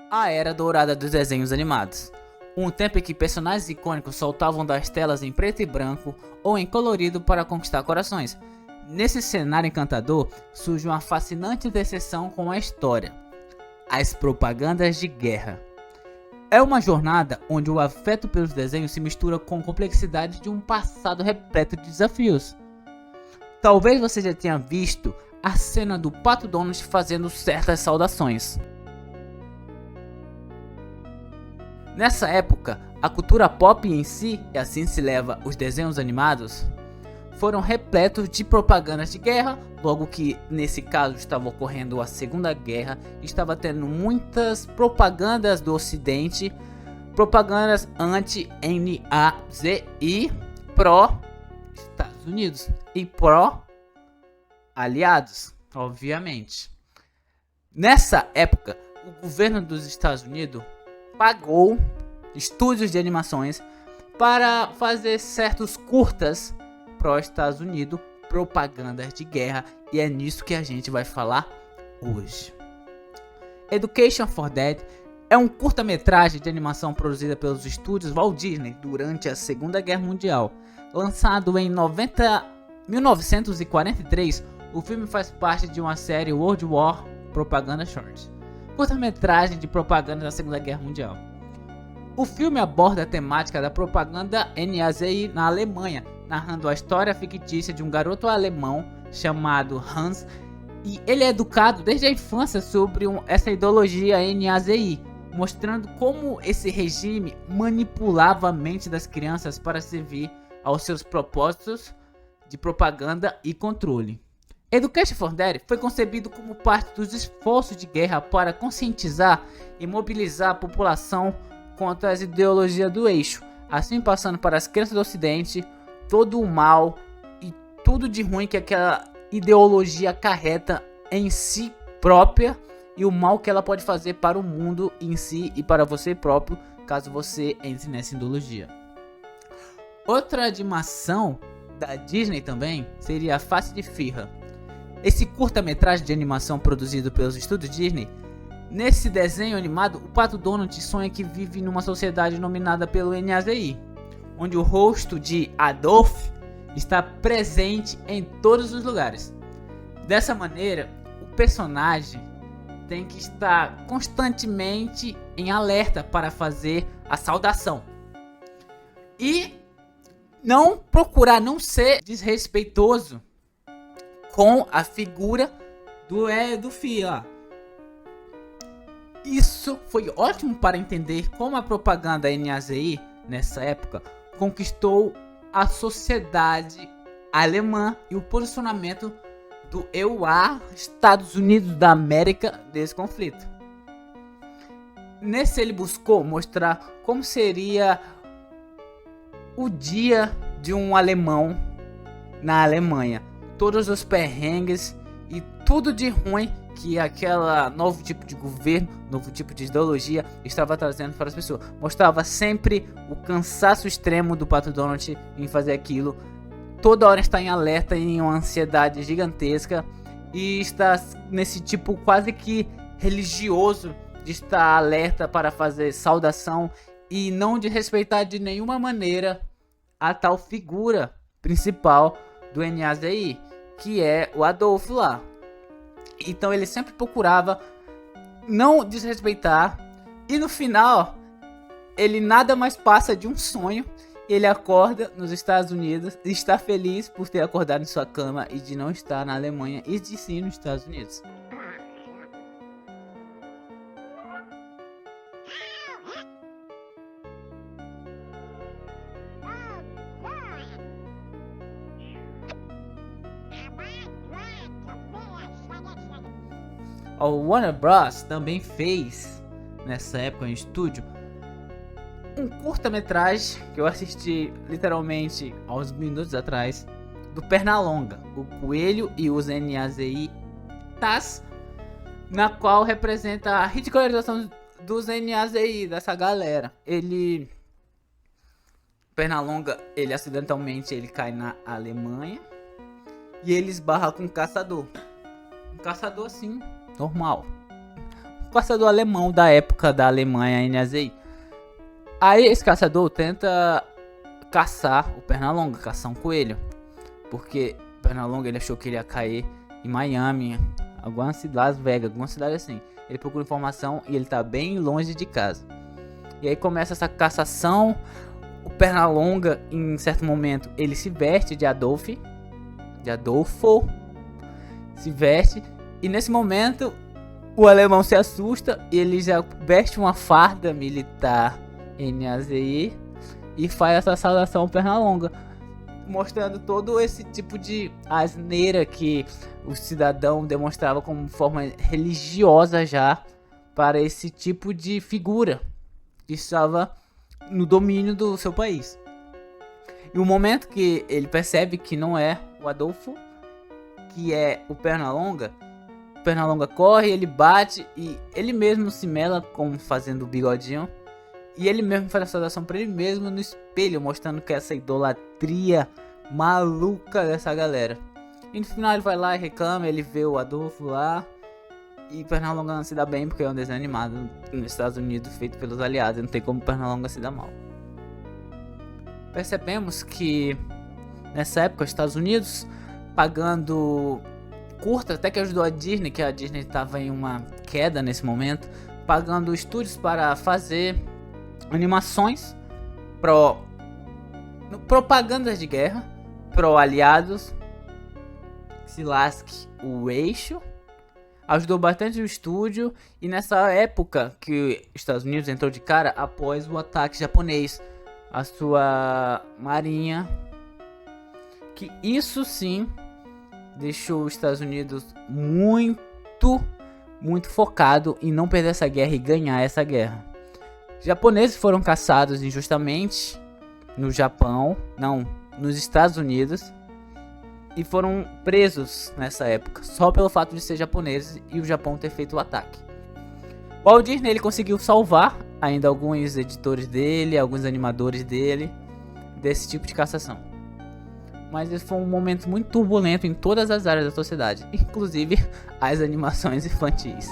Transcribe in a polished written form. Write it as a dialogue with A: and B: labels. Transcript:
A: A era dourada dos desenhos animados. Um tempo em que personagens icônicos saltavam das telas em preto e branco ou em colorido para conquistar corações. Nesse cenário encantador, surge uma fascinante decepção com a história: as propagandas de guerra. É uma jornada onde o afeto pelos desenhos se mistura com a complexidade de um passado repleto de desafios. Talvez você já tenha visto a cena do Pato Donald fazendo certas saudações. Nessa época, a cultura pop em si, e assim se leva os desenhos animados, foram repletos de propagandas de guerra, logo que nesse caso estava ocorrendo a Segunda Guerra, estava tendo muitas propagandas do Ocidente, propagandas anti-Nazi pró-Estados Unidos e pró-aliados, obviamente. Nessa época, o governo dos Estados Unidos pagou estúdios de animações para fazer certos curtas pró-Estados Unidos, propagandas de guerra, e é nisso que a gente vai falar hoje. Education for Dead é um curta-metragem de animação produzida pelos estúdios Walt Disney durante a Segunda Guerra Mundial. Lançado em 1943, o filme faz parte de uma série World War Propaganda Short, curta-metragem de propaganda da Segunda Guerra Mundial. O filme aborda a temática da propaganda nazi na Alemanha, narrando a história fictícia de um garoto alemão chamado Hans, e ele é educado desde a infância sobre essa ideologia nazi, mostrando como esse regime manipulava a mente das crianças para servir aos seus propósitos de propaganda e controle. Education for Dead foi concebido como parte dos esforços de guerra para conscientizar e mobilizar a população contra as ideologias do eixo, assim passando para as crianças do Ocidente todo o mal e tudo de ruim que aquela ideologia acarreta em si própria e o mal que ela pode fazer para o mundo em si e para você próprio, caso você entre nessa ideologia. Outra animação da Disney também seria a Face de Firra. Esse curta-metragem de animação produzido pelos estúdios Disney, nesse desenho animado, o Pato Donald sonha que vive numa sociedade dominada pelo NAZI, onde o rosto de Adolf está presente em todos os lugares. Dessa maneira, o personagem tem que estar constantemente em alerta para fazer a saudação e não procurar não ser desrespeitoso com a figura do Fia. Isso foi ótimo para entender como a propaganda nazi nessa época conquistou a sociedade alemã e o posicionamento do EUA, Estados Unidos da América, desse conflito. Nesse ele buscou mostrar como seria o dia de um alemão na Alemanha, todos os perrengues e tudo de ruim que aquela novo tipo de governo, novo tipo de ideologia estava trazendo para as pessoas. Mostrava sempre o cansaço extremo do Pato Donald em fazer aquilo. Toda hora está em alerta, em uma ansiedade gigantesca, e está nesse tipo quase que religioso de estar alerta para fazer saudação e não de respeitar de nenhuma maneira a tal figura principal do NAZI, que é o Adolf lá. Então ele sempre procurava não desrespeitar, e no final ele nada mais passa de um sonho. Ele acorda nos Estados Unidos e está feliz por ter acordado em sua cama e de não estar na Alemanha e de sim nos Estados Unidos. O Warner Bros. Também fez, nessa época em estúdio, um curta-metragem que eu assisti literalmente há uns minutos atrás, do Pernalonga, o Coelho e os NAZI-tas, na qual representa a ridicularização dos NAZI, dessa galera. Pernalonga, ele acidentalmente ele cai na Alemanha e ele esbarra com um caçador. Um caçador assim, normal. caçador alemão da época da Alemanha, NAZI. Aí esse caçador tenta caçar o Pernalonga, caçar um coelho. Porque o Pernalonga ele achou que ele ia cair em Miami, alguma cidade, Las Vegas, alguma cidade assim. Ele procura informação e ele tá bem longe de casa. E aí começa essa caçação. O Pernalonga, em certo momento, ele se veste de Adolfo, se veste. E nesse momento, o alemão se assusta, ele já veste uma farda militar NAZI e faz essa saudação ao Pernalonga, mostrando todo esse tipo de asneira que o cidadão demonstrava como forma religiosa já para esse tipo de figura que estava no domínio do seu país. E o momento que ele percebe que não é o Adolfo, que é o Pernalonga corre, ele bate e ele mesmo se mela como fazendo o bigodinho. E ele mesmo faz a saudação para ele mesmo no espelho, mostrando que essa idolatria maluca dessa galera. E no final ele vai lá e reclama, ele vê o Adolfo lá. E Pernalonga não se dá bem porque é um desenho animado nos Estados Unidos feito pelos aliados. Não tem como Pernalonga se dar mal. Percebemos que nessa época os Estados Unidos pagando curta, até que ajudou a Disney, que a Disney estava em uma queda nesse momento, pagando estúdios para fazer animações propagandas de guerra pro aliados. Se lasque o eixo. Ajudou bastante o estúdio. E nessa época que os Estados Unidos entrou de cara após o ataque japonês, a sua marinha, que isso sim deixou os Estados Unidos muito focado em não perder essa guerra e ganhar essa guerra. Japoneses foram caçados injustamente no Japão, não, nos Estados Unidos, e foram presos nessa época, só pelo fato de ser japoneses e o Japão ter feito o ataque. O Walt Disney ele conseguiu salvar ainda alguns editores dele, alguns animadores dele, desse tipo de cassação. Mas esse foi um momento muito turbulento em todas as áreas da sociedade, inclusive as animações infantis.